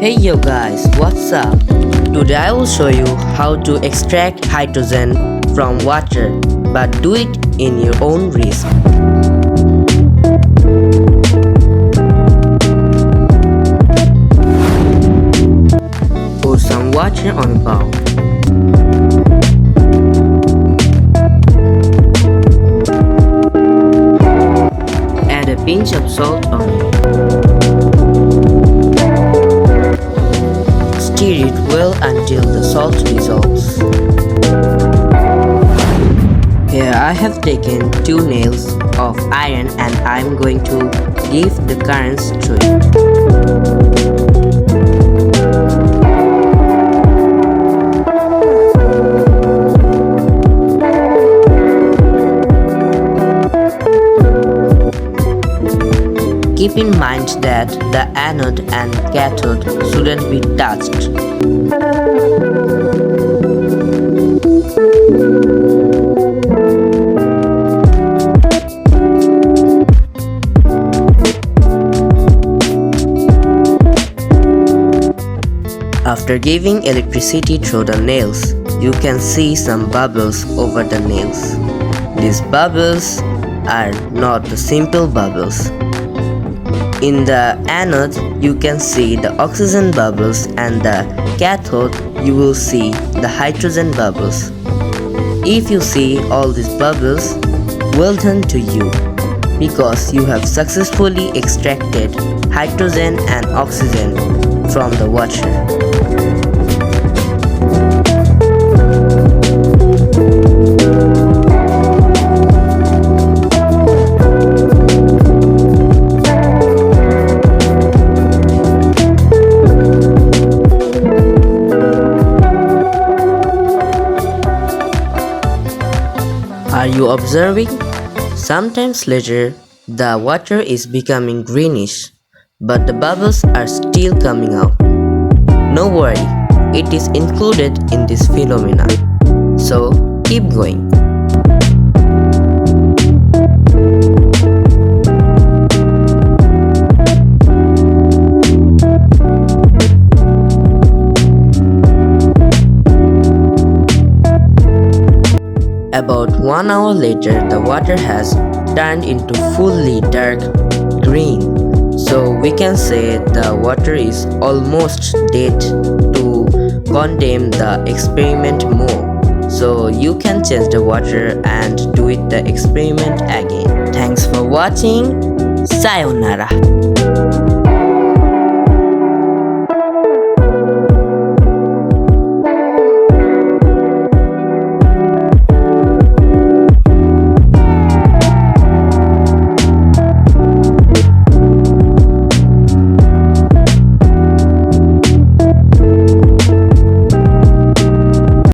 Hey yo guys, what's up? Today I will show you how to extract hydrogen from water, but do it in your own risk. Pour some water on a bowl. Add a pinch of salt on it. Stir it well until the salt dissolves. Here I have taken 2 nails of iron and I am going to give the currents through it. Keep in mind that the anode and cathode shouldn't be touched. After giving electricity through the nails, you can see some bubbles over the nails. These bubbles are not the simple bubbles. In the anode, you can see the oxygen bubbles, and the cathode, you will see the hydrogen bubbles. If you see all these bubbles, well done to you, because you have successfully extracted hydrogen and oxygen from the water. Are you observing? Sometimes later, the water is becoming greenish, but the bubbles are still coming out. No worry, it is included in this phenomena. So, keep going. About 1 hour later, the water has turned into fully dark green. So we can say the water is almost dead to condemn the experiment more. So you can change the water and do it the experiment again. Thanks for watching. Sayonara.